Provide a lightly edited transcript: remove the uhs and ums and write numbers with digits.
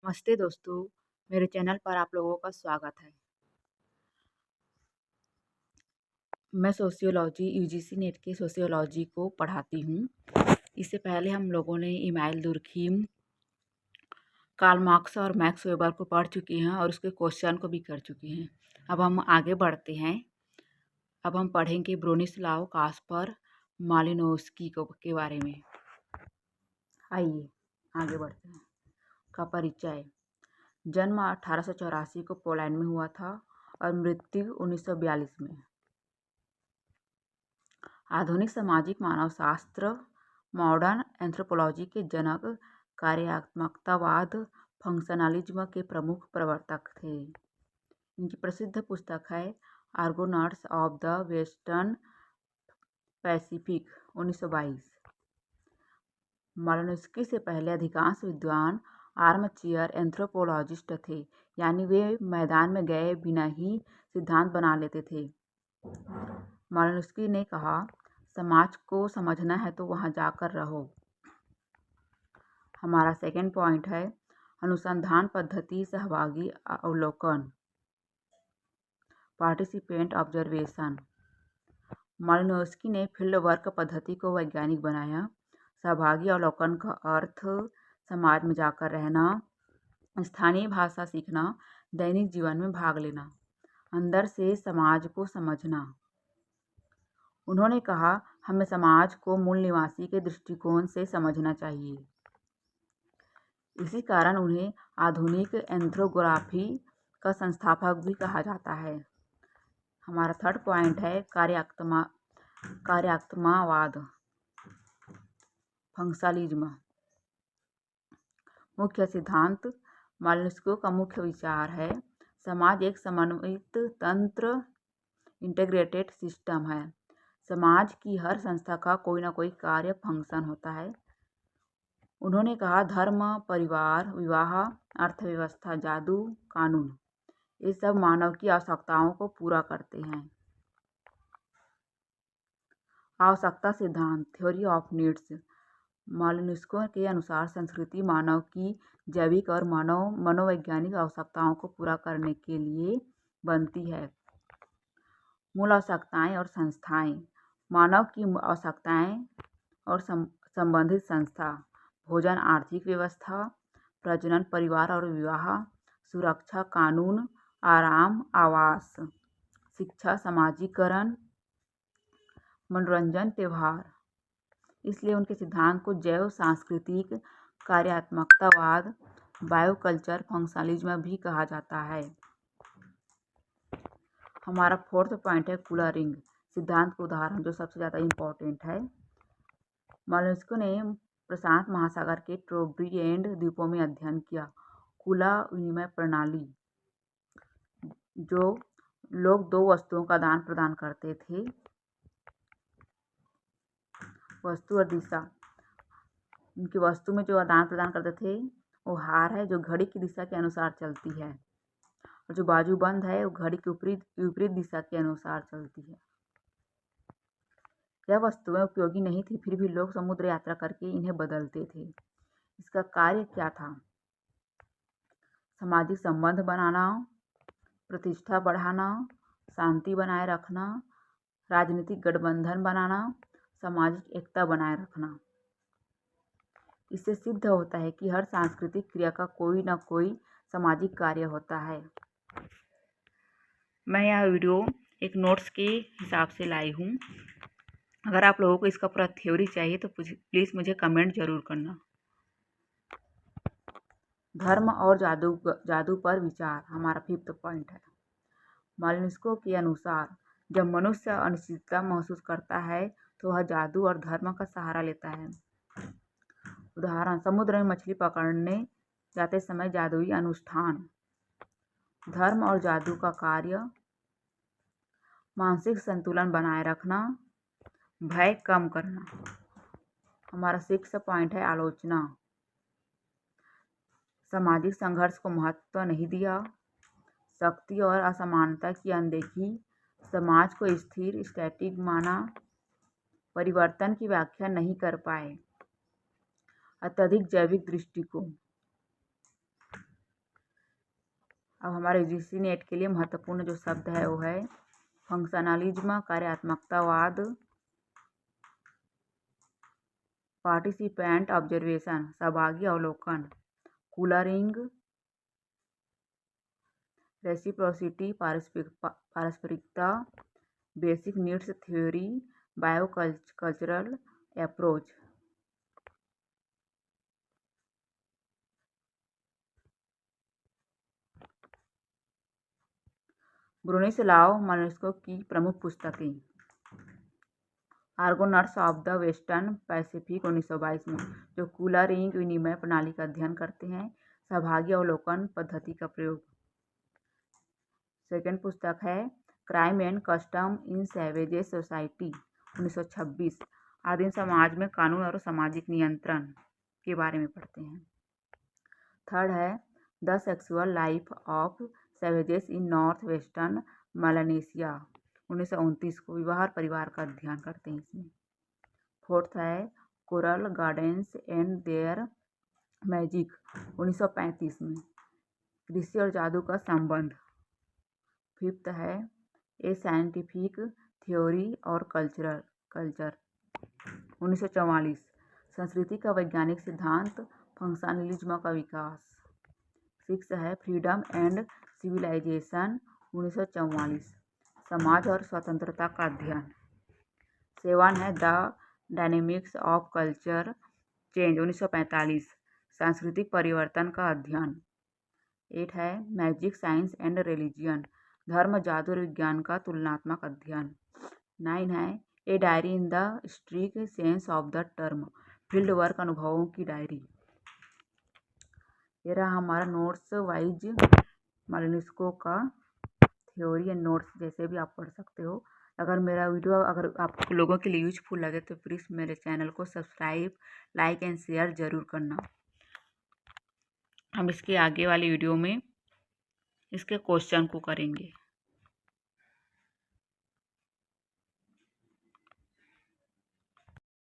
नमस्ते दोस्तों, मेरे चैनल पर आप लोगों का स्वागत है। मैं सोशियोलॉजी यूजीसी नेट के सोशियोलॉजी को पढ़ाती हूँ। इससे पहले हम लोगों ने इमाइल दुर्खीम, कार्ल मार्क्स और मैक्स वेबर को पढ़ चुके हैं और उसके क्वेश्चन को भी कर चुके हैं। अब हम आगे बढ़ते हैं। अब हम पढ़ेंगे ब्रोनिस्लाव कास्पर मालिनोव्स्की के बारे में। आइए आगे बढ़ते हैं। का परिचय। जन्म 1884 को पोलैंड में हुआ था और मृत्यु 1942 में। आधुनिक सामाजिक मानवशास्त्र मॉडर्न एंथ्रोपोलॉजी के जनक, कार्यात्मकतावाद फंक्शनलिज्म के प्रमुख प्रवर्तक थे। इनकी प्रसिद्ध पुस्तक है आर्गोनॉट्स of the Western Pacific 1922। Malinowski से पहले अधिकांश विद्वान आर्मचेयर एंथ्रोपोलॉजिस्ट थे, यानी वे मैदान में गए बिना ही सिद्धांत बना लेते थे। मालिनोव्स्की ने कहा, समाज को समझना है तो वहां जाकर रहो। हमारा सेकंड पॉइंट है अनुसंधान पद्धति सहभागी अवलोकन, पार्टिसिपेंट ऑब्जर्वेशन। मालिनोव्स्की ने फील्ड वर्क पद्धति को वैज्ञानिक बनाया। सहभागी अवलोकन का अर्थ समाज में जाकर रहना, स्थानीय भाषा सीखना, दैनिक जीवन में भाग लेना, अंदर से समाज को समझना। उन्होंने कहा, हमें समाज को मूल निवासी के दृष्टिकोण से समझना चाहिए। इसी कारण उन्हें आधुनिक एंथ्रोपोग्राफी का संस्थापक भी कहा जाता है। हमारा थर्ड पॉइंट है कार्यात्मकतावाद फंक्शनलिज्म। मुख्य सिद्धांत। मालिनोव्स्की का मुख्य विचार है समाज एक समन्वित तंत्र, इंटीग्रेटेड सिस्टम है। समाज की हर संस्था का कोई ना कोई कार्य फंक्शन होता है। उन्होंने कहा, धर्म, परिवार, विवाह, अर्थव्यवस्था, जादू, कानून, ये सब मानव की आवश्यकताओं को पूरा करते हैं। आवश्यकता सिद्धांत थ्योरी ऑफ नीड्स। मालिनोव्स्की के अनुसार संस्कृति मानव की जैविक और मनोवैज्ञानिक आवश्यकताओं को पूरा करने के लिए बनती है। मूल आवश्यकताएं और संस्थाएं। मानव की आवश्यकताएं और संबंधित संस्था। भोजन, आर्थिक व्यवस्था, प्रजनन, परिवार और विवाह, सुरक्षा, कानून, आराम, आवास, शिक्षा, समाजीकरण, मनोरंजन, त्यौहार। इसलिए उनके सिद्धांत को जैव सांस्कृतिक कार्यात्मकतावाद, बायोकल्चर फंक्शनलिज्म भी कहा जाता है। हमारा फोर्थ पॉइंट है कूलरिंग सिद्धांत का उदाहरण, जो सबसे ज़्यादा इम्पोर्टेंट है। मालिनोव्स्की ने प्रशांत महासागर के ट्रोब्रिएंड द्वीपों में अध्ययन किया। खुला विनिमय प्रणाली, जो लोग दो वस्तुओं का दान प्रदान करते थे, वस्तु और दिशा। उनकी वस्तु में जो आदान प्रदान करते थे वो हार है, जो घड़ी की दिशा के अनुसार चलती है, और जो बाजूबंद है वो घड़ी के विपरीत दिशा के अनुसार चलती है। यह वस्तुएं उपयोगी नहीं थी, फिर भी लोग समुद्र यात्रा करके इन्हें बदलते थे। इसका कार्य क्या था? सामाजिक संबंध बनाना, प्रतिष्ठा बढ़ाना, शांति बनाए रखना, राजनीतिक गठबंधन बनाना, सामाजिक एकता बनाए रखना। इससे सिद्ध होता है कि हर सांस्कृतिक क्रिया का कोई न कोई सामाजिक कार्य होता है। मैं यह वीडियो एक नोट्स के हिसाब से लाई हूँ। अगर आप लोगों को इसका पूरा थ्योरी चाहिए तो प्लीज़ मुझे कमेंट जरूर करना। धर्म और जादू पर विचार, हमारा फिफ्थ पॉइंट है। मालिनोव्स्की के अनुसार जब मनुष्य अनिश्चितता महसूस करता है तो वह जादू और धर्म का सहारा लेता है। उदाहरण, समुद्र में मछली पकड़ने जाते समय जादुई अनुष्ठान। धर्म और जादू का कार्य, मानसिक संतुलन बनाए रखना, भय कम करना। हमारा सिक्स्थ पॉइंट है आलोचना। सामाजिक संघर्ष को महत्व नहीं दिया, शक्ति और असमानता की अनदेखी, समाज को स्थिर स्टैटिक माना, परिवर्तन की व्याख्या नहीं कर पाए, अत्यधिक जैविक दृष्टिकोण। अब हमारे यूजीसी नेट के लिए महत्वपूर्ण जो शब्द है वो है फंक्शनलिज्म, कार्यात्मकतावाद, पार्टिसिपेंट ऑब्जर्वेशन, सहभागी अवलोकन, कूलरिंग, रेसिप्रोसिटी, पारस्परिकता, basic needs theory, biocultural approach. Bronislaw Malinowski की प्रमुख पुस्तकें Argonauts of the Western Pacific 1922 में, जो कूलरिंग विनिमय प्रणाली का अध्ययन करते हैं, सहभागी अवलोकन पद्धति का प्रयोग। सेकेंड पुस्तक है crime and custom in savages society 1926, आदिम समाज में कानून और सामाजिक नियंत्रण के बारे में पढ़ते हैं। थर्ड है the sexual life of savages in north western Melanesia 1929 को, विवाह परिवार का अध्ययन करते हैं इसमें। फोर्थ है coral gardens and there magic 1935 में, कृषि और जादू का संबंध। फिफ्थ है ए साइंटिफिक थ्योरी और कल्चर 1944, संस्कृति का वैज्ञानिक सिद्धांत, फंक्शनलिज्म का विकास। सिक्स है फ्रीडम एंड सिविलाइजेशन 1944, समाज और स्वतंत्रता का अध्ययन। सेवन है the dynamics of culture change 1945, सांस्कृतिक परिवर्तन का अध्ययन। 8 है मैजिक साइंस एंड रिलीजियन, धर्म, जादू और विज्ञान का तुलनात्मक अध्ययन। 9 है a diary in the strict sense of the term, field work, अनुभवों की डायरी। ये रहा हमारा नोट्स वाइज माल्नुसको का थ्योरी एंड नोट्स, जैसे भी आप पढ़ सकते हो। अगर मेरा वीडियो अगर आप लोगों के लिए यूजफुल लगे तो प्लीज़ मेरे चैनल को सब्सक्राइब, लाइक एंड शेयर ज़रूर करना। हम इसके आगे वाली वीडियो में इसके क्वेश्चन को करेंगे।